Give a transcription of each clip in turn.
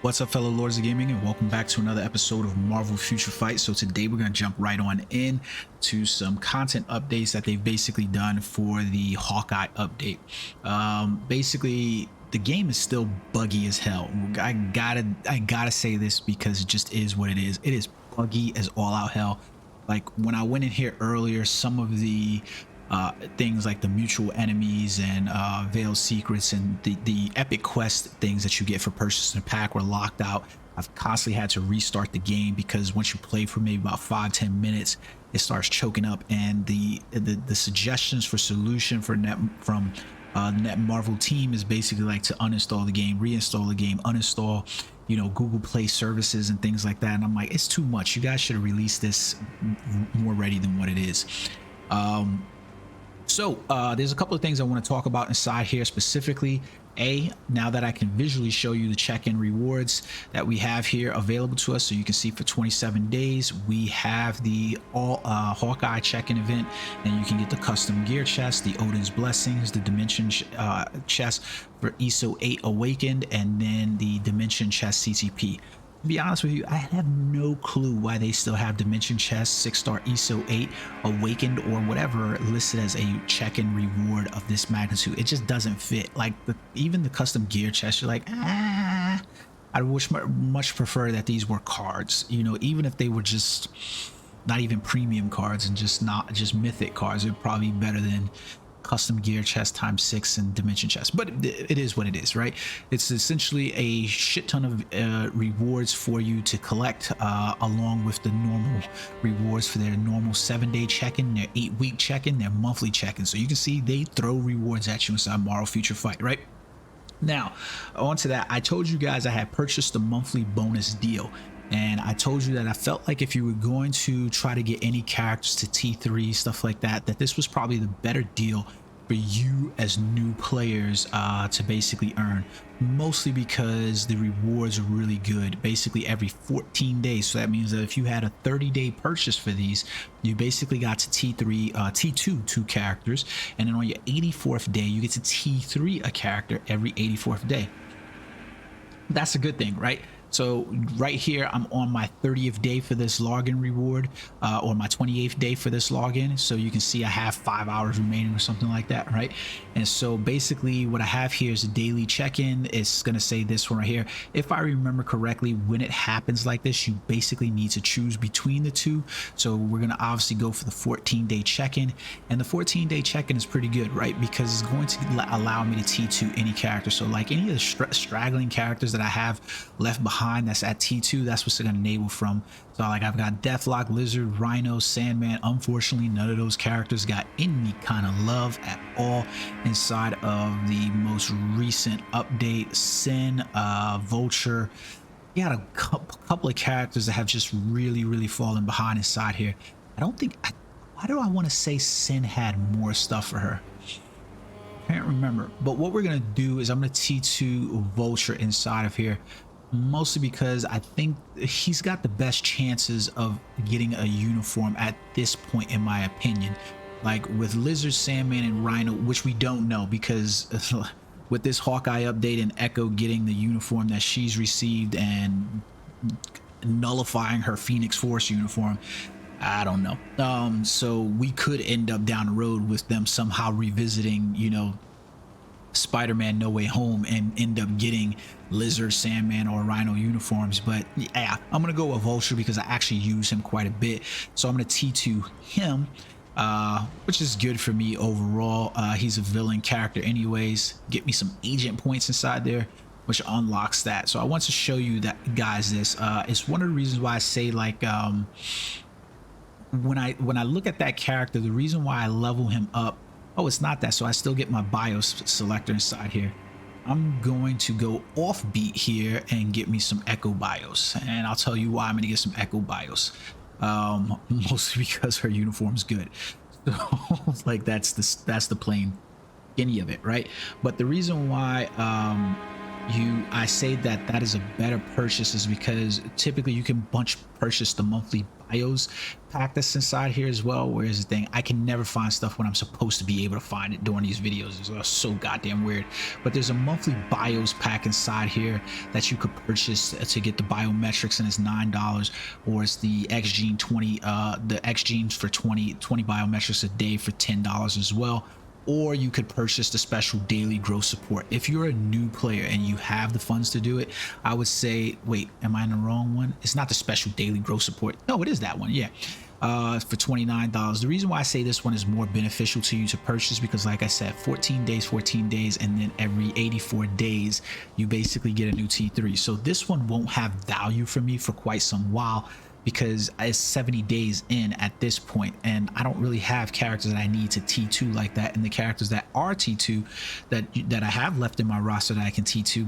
What's up, fellow lords of gaming, and welcome back to another episode of Marvel Future Fight. So today we're going to jump right on in to some content updates that they've basically done for the Hawkeye update. Basically the game is still buggy as hell. I gotta say this because it just is what it is. It is buggy as all out hell. Like when I went in here earlier, some of the things like the mutual enemies and veiled secrets and the epic quest things that you get for purchasing a pack were locked out. I've constantly had to restart the game because once you play for maybe about 5-10 minutes, it starts choking up, and the suggestions for solution from Net Marvel team is basically like to uninstall the game, reinstall the game, uninstall, you know, Google Play services and things like that. And I'm like, it's too much. You guys should have released this more ready than what it is. So there's a couple of things I want to talk about inside here specifically. Now that I can visually show you the check-in rewards that we have here available to us, so you can see for 27 days we have the Hawkeye check-in event, and you can get the custom gear chest, the Odin's Blessings, the Dimension chest for ESO 8 Awakened, and then the Dimension chest CTP. To be honest with you, I have no clue why they still have Dimension Chest 6-star ESO 8 Awakened or whatever listed as a check-in reward of this magnitude. It just doesn't fit. Like even the custom gear chest, you're like, I would much prefer that these were cards. You know, even if they were just not even premium cards and just mythic cards, it would probably be better than custom gear chest times 6 and dimension chest. But it is what it is, right? It's essentially a shit ton of rewards for you to collect, along with the normal rewards for their normal 7-day check-in, their 8-week check-in, their monthly check-in. So you can see they throw rewards at you inside Marvel Future Fight, right? Now, on to that, I told you guys I had purchased the monthly bonus deal, and I told you that I felt like if you were going to try to get any characters to T3, stuff like that, that this was probably the better deal for you as new players to basically earn, mostly because the rewards are really good basically every 14 days. So that means that if you had a 30-day purchase for these, you basically got to T2 two characters, and then on your 84th day you get to T3 a character every 84th day. That's a good thing, right? So right here, I'm on my 30th day for this login reward, or my 28th day for this login. So you can see I have 5 hours remaining or something like that, right? And so basically what I have here is a daily check-in. It's going to say this one right here. If I remember correctly, when it happens like this, you basically need to choose between the two. So we're going to obviously go for the 14-day check-in, and the 14-day check-in is pretty good, right? Because it's going to allow me to T2 any character. So like any of the straggling characters that I have left behind that's at T2, that's what's going to enable from. So like I've got Deathlock, Lizard, Rhino, Sandman. Unfortunately, none of those characters got any kind of love at all inside of the most recent update. Sin, Vulture. You got a couple of characters that have just really fallen behind inside here. I don't think, why do I want to say Sin had more stuff for her? I can't remember. But what we're going to do is I'm going to T2 Vulture inside of here, mostly because I think he's got the best chances of getting a uniform at this point, in my opinion. Like with Lizard, Sandman, and Rhino, which we don't know, because with this Hawkeye update and Echo getting the uniform that she's received and nullifying her Phoenix Force uniform, I don't know. So we could end up down the road with them somehow revisiting, you know, Spider-Man No Way Home and end up getting Lizard, Sandman, or Rhino uniforms. But yeah, I'm gonna go with Vulture because I actually use him quite a bit, so I'm gonna T2 him, which is good for me overall. He's a villain character anyways. Get me some agent points inside there, which unlocks that. So I want to show you that, guys, this it's one of the reasons why I say, like, when I look at that character, the reason why I level him up, oh, it's not that. So I still get my BIOS selector inside here. I'm going to go offbeat here and get me some Echo BIOS. And I'll tell you why I'm going to get some Echo BIOS. Mostly because her uniform's good. So like that's the plain any of it, right? But the reason why I say that is a better purchase is because typically you can bunch purchase the monthly bios pack that's inside here as well. Whereas the thing, I can never find stuff when I'm supposed to be able to find it during these videos. It's so goddamn weird. But there's a monthly bios pack inside here that you could purchase to get the biometrics, and it's $9, or it's the XGene 20 the XGenes for 20 biometrics a day for $10 as well. Or you could purchase the special daily growth support. If you're a new player and you have the funds to do it, I would say, wait, am I in the wrong one? It's not the special daily growth support. No, it is that one. Yeah. For $29. The reason why I say this one is more beneficial to you to purchase, because like I said, 14 days, and then every 84 days, you basically get a new T3. So this one won't have value for me for quite some while, because it's 70 days in at this point, and I don't really have characters that I need to T2 like that. And the characters that are T2 that I have left in my roster that I can T2,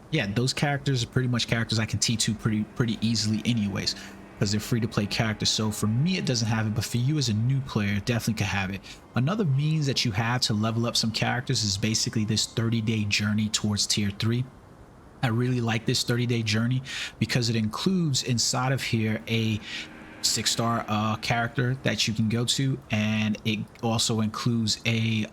yeah, those characters are pretty much characters I can T2 pretty easily anyways, because they're free to play characters. So for me, it doesn't have it, but for you as a new player, it definitely could have it. Another means that you have to level up some characters is basically this 30-day journey towards tier 3. I really like this 30-day journey because it includes inside of here a 6-star character that you can go to, and it also includes a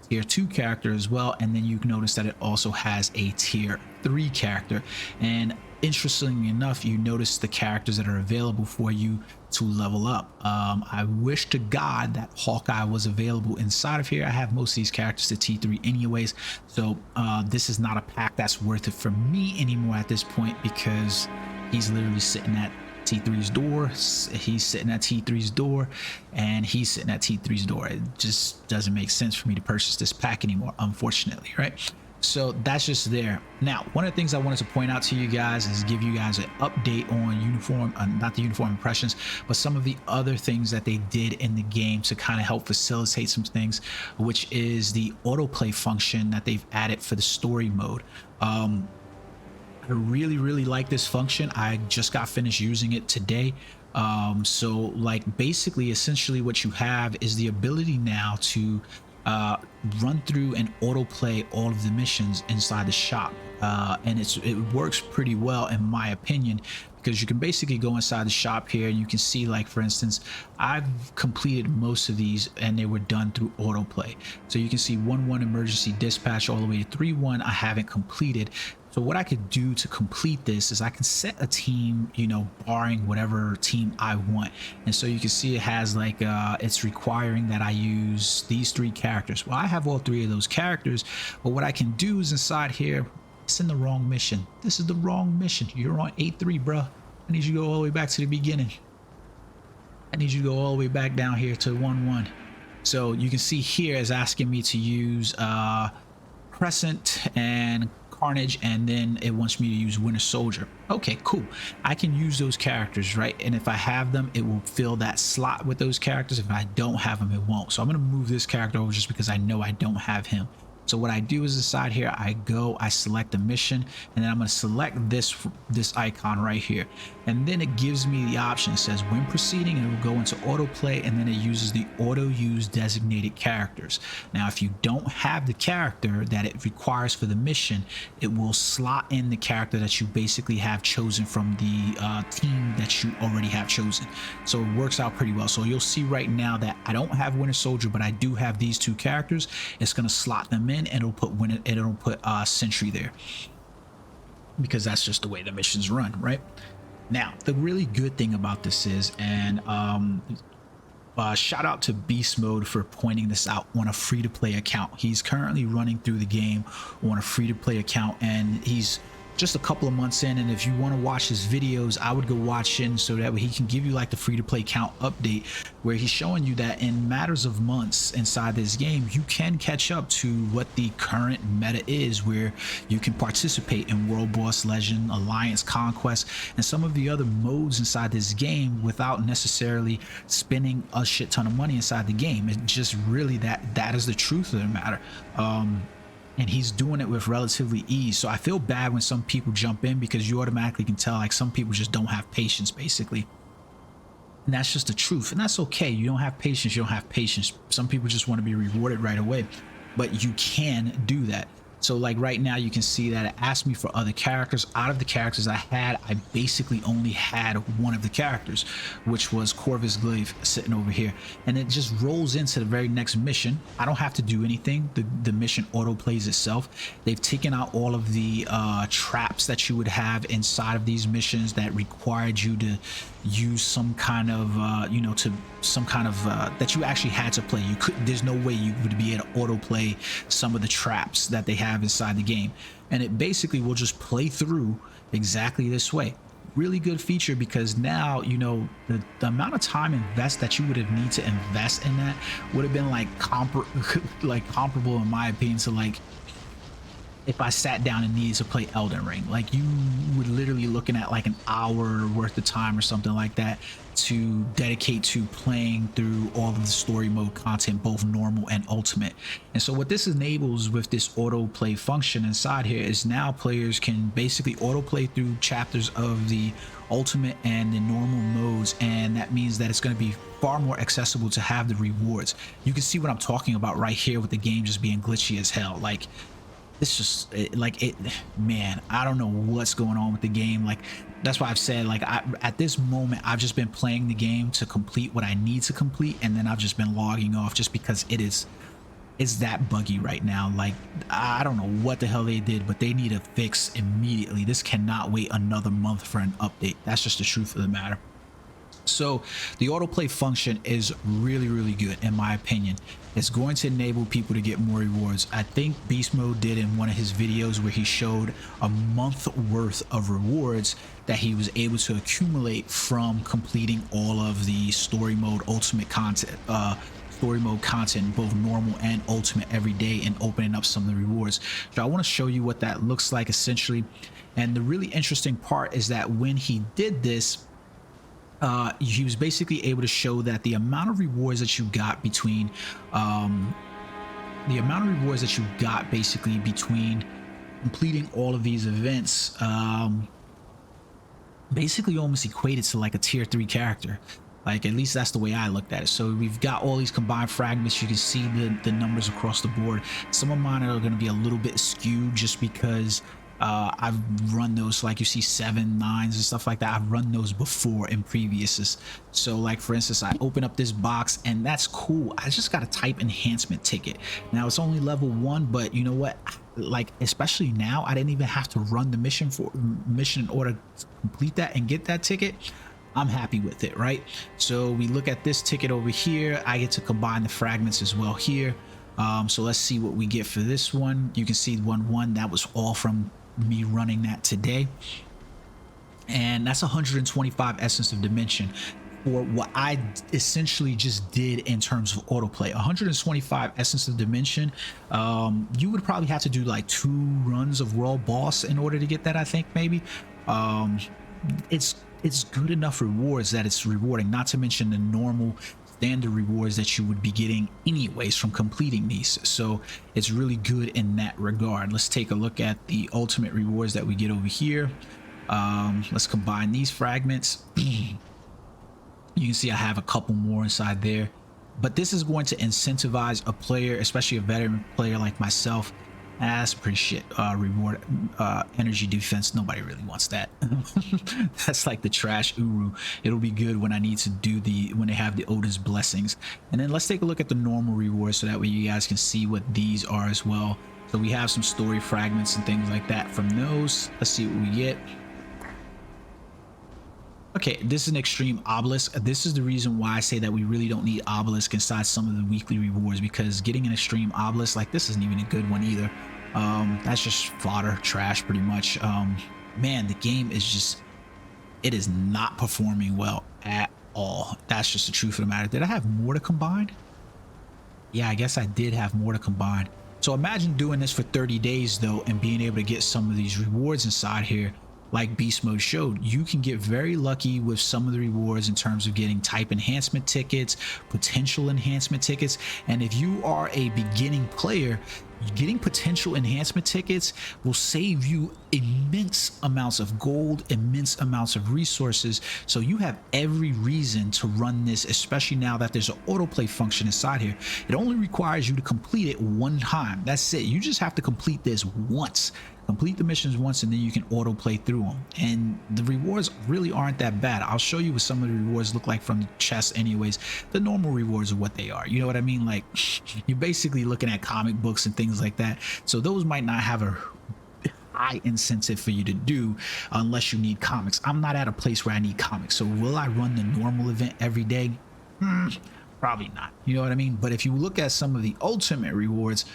tier 2 character as well. And then you can notice that it also has a tier 3 character. And interestingly enough, you notice the characters that are available for you to level up. I wish to God that Hawkeye was available inside of here. I have most of these characters to T3 anyways, so this is not a pack that's worth it for me anymore at this point, because he's literally sitting at T3's door, he's sitting at T3's door, and he's sitting at T3's door. It just doesn't make sense for me to purchase this pack anymore, unfortunately, right? So that's just there. Now, one of the things I wanted to point out to you guys is give you guys an update on uniform, not the uniform impressions, but some of the other things that they did in the game to kind of help facilitate some things, which is the autoplay function that they've added for the story mode. I really like this function. I just got finished using it today. So like basically essentially what you have is the ability now to run through and autoplay all of the missions inside the shop, and it works pretty well in my opinion, because you can basically go inside the shop here and you can see, like for instance, I've completed most of these and they were done through autoplay. So you can see 1-1 emergency dispatch all the way to 3-1 I haven't completed. So what I could do to complete this is I can set a team, you know, barring whatever team I want. And so you can see it has like, it's requiring that I use these 3 characters. Well, I have all 3 of those characters, but what I can do is inside here, it's in the wrong mission. This is the wrong mission. You're on 8-3, bro. I need you to go all the way back to the beginning. I need you to go all the way back down here to 1-1. So you can see here is asking me to use Crescent and Carnage, and then it wants me to use Winter Soldier. Okay, cool. I can use those characters, right? And if I have them, it will fill that slot with those characters. If I don't have them, it won't. So I'm going to move this character over just because I know I don't have him. So what I do is inside here, I select a mission, and then I'm going to select this icon right here. And then it gives me the option. It says when proceeding, and it will go into autoplay, and then it uses the auto use designated characters. Now, if you don't have the character that it requires for the mission, it will slot in the character that you basically have chosen from the team that you already have chosen. So it works out pretty well. So you'll see right now that I don't have Winter Soldier, but I do have these 2 characters. It's going to slot them in, and it'll put Sentry there, because that's just the way the missions run, right? Now, the really good thing about this is, and shout out to Beast Mode for pointing this out on a free-to-play account. He's currently running through the game on a free-to-play account, and he's just a couple of months in. And if you want to watch his videos, I would go watch in, so that way he can give you like the free-to-play count update, where he's showing you that in matters of months inside this game, you can catch up to what the current meta is, where you can participate in World Boss Legend, Alliance Conquest, and some of the other modes inside this game without necessarily spending a shit ton of money inside the game. It's just really that is the truth of the matter. And he's doing it with relatively ease. So I feel bad when some people jump in, because you automatically can tell like some people just don't have patience, basically. And that's just the truth, and that's okay. You don't have patience, you don't have patience. Some people just want to be rewarded right away, but you can do that. So like right now you can see that it asked me for other characters. Out of the characters I had, I basically only had one of the characters, which was Corvus Glaive sitting over here, and it just rolls into the very next mission. I don't have to do anything. The mission auto plays itself. They've taken out all of the traps that you would have inside of these missions that required you to use some kind of that you actually had to play. You could, there's no way you would be able to autoplay some of the traps that they have inside the game, and it basically will just play through exactly this way. Really good feature, because now the amount of time that you would have need to invest in that would have been like comparable in my opinion to like if I sat down and needed to play Elden Ring. Like, you would literally looking at like an hour worth of time or something like that to dedicate to playing through all of the story mode content, both normal and ultimate. And so what this enables with this autoplay function inside here is now players can basically autoplay through chapters of the ultimate and the normal modes, and that means that it's going to be far more accessible to have the rewards. You can see what I'm talking about right here with the game just being glitchy as hell. Like, it's just man, I don't know what's going on with the game. Like, that's why I've said, like, at this moment I've just been playing the game to complete what I need to complete, and then I've just been logging off just because it's that buggy right now. Like, I don't know what the hell they did, but they need a fix immediately. This cannot wait another month for an update. That's just the truth of the matter. So the autoplay function is really good in my opinion. It's going to enable people to get more rewards. I think Beast Mode did in one of his videos where he showed a month worth of rewards that he was able to accumulate from completing all of the story mode ultimate content, both normal and ultimate every day, and opening up some of the rewards. So I want to show you what that looks like essentially. And the really interesting part is that when he did this, he was basically able to show that the amount of rewards that you got between basically between completing all of these events basically almost equated to like a tier 3 character. Like, at least that's the way I looked at it. So we've got all these combined fragments. You can see the numbers across the board. Some of mine are going to be a little bit skewed just because I've run those, like you see 7, 9s and stuff like that. I've run those before in previouses. So like, for instance, I open up this box and that's cool. I just got a type enhancement ticket. Now it's only level 1, but you know what? Like, especially now, I didn't even have to run the mission in order to complete that and get that ticket. I'm happy with it, right? So we look at this ticket over here. I get to combine the fragments as well here. So let's see what we get for this one. You can see 1-1. That was all from me running that today, and that's 125 essence of dimension for what I essentially just did in terms of autoplay. 125 essence of dimension. You would probably have to do like 2 runs of world boss in order to get that, I think. Maybe it's good enough rewards that it's rewarding, not to mention the normal standard rewards that you would be getting anyways from completing these. So it's really good in that regard. Let's take a look at the ultimate rewards that we get over here. Let's combine these fragments. You can see I have a couple more inside there, but this is going to incentivize a player, especially a veteran player like myself. That's pretty shit reward. Energy defense, nobody really wants that. That's like the trash Uru. It'll be good when I need to do when they have the Oda's blessings. And then let's take a look at the normal rewards so that way you guys can see what these are as well. So we have some story fragments and things like that from those. Let's see what we get. Okay, this is an extreme obelisk. This is the reason why I say that we really don't need obelisk inside some of the weekly rewards, because getting an extreme obelisk like this isn't even a good one either. That's just fodder, trash pretty much. Man, the game is just, it is not performing well at all. That's just the truth of the matter. Did I have more to combine? Yeah, I guess I did have more to combine. So imagine doing this for 30 days though, and being able to get some of these rewards inside here. Like Beast Mode showed, you can get very lucky with some of the rewards in terms of getting type enhancement tickets, potential enhancement tickets. And if you are a beginning player, getting potential enhancement tickets will save you immense amounts of gold, immense amounts of resources. So you have every reason to run this, especially now that there's an autoplay function inside here. It only requires you to complete it one time. That's it. You just have to complete this once. Complete the missions once, and then you can autoplay through them. And the rewards really aren't that bad. I'll show you what some of the rewards look like from the chest anyways. The normal rewards are what they are. You know what I mean? Like, you're basically looking at comic books and things like that. So those might not have a high incentive for you to do unless you need comics. I'm not at a place where I need comics. So will I run the normal event every day? Probably not. You know what I mean? But if you look at some of the ultimate rewards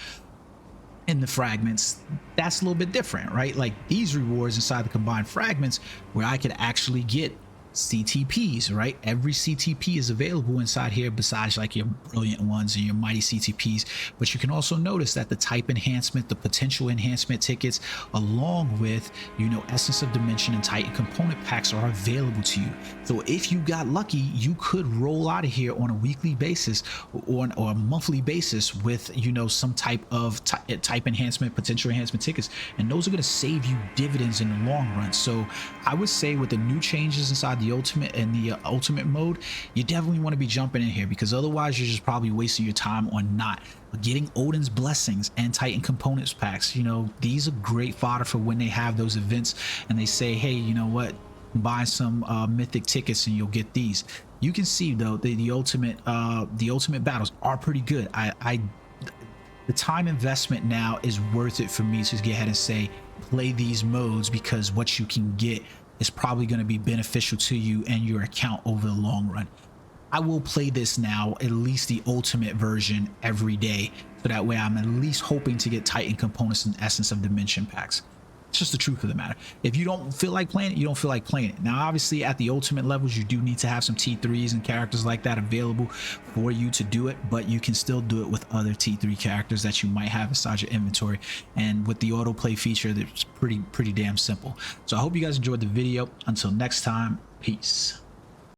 in the fragments, that's a little bit different, right? Like these rewards inside the combined fragments, where I could actually get CTPs, right? Every CTP is available inside here besides like your brilliant ones and your mighty CTPs. But you can also notice that the type enhancement, the potential enhancement tickets, along with, you know, Essence of Dimension and Titan component packs are available to you. So if you got lucky, you could roll out of here on a weekly basis or a monthly basis with, you know, some type of type enhancement, potential enhancement tickets, and those are going to save you dividends in the long run. So I would say with the new changes inside the ultimate and the ultimate mode, you definitely want to be jumping in here, because otherwise you're just probably wasting your time on not getting Odin's blessings and Titan components packs. You know, these are great fodder for when they have those events and they say, hey, you know what, buy some mythic tickets and you'll get these. You can see though the ultimate battles are pretty good. The time investment now is worth it for me to get ahead and say play these modes, because what you can get is probably going to be beneficial to you and your account over the long run. I will play this now, at least the ultimate version, every day, so that way I'm at least hoping to get Titan components and Essence of Dimension packs. It's just the truth of the matter. If you don't feel like playing it, you don't feel like playing it. Now, obviously, at the ultimate levels, you do need to have some T3s and characters like that available for you to do it, but you can still do it with other T3 characters that you might have inside your inventory. And with the autoplay feature, it's pretty damn simple. So I hope you guys enjoyed the video. Until next time, peace.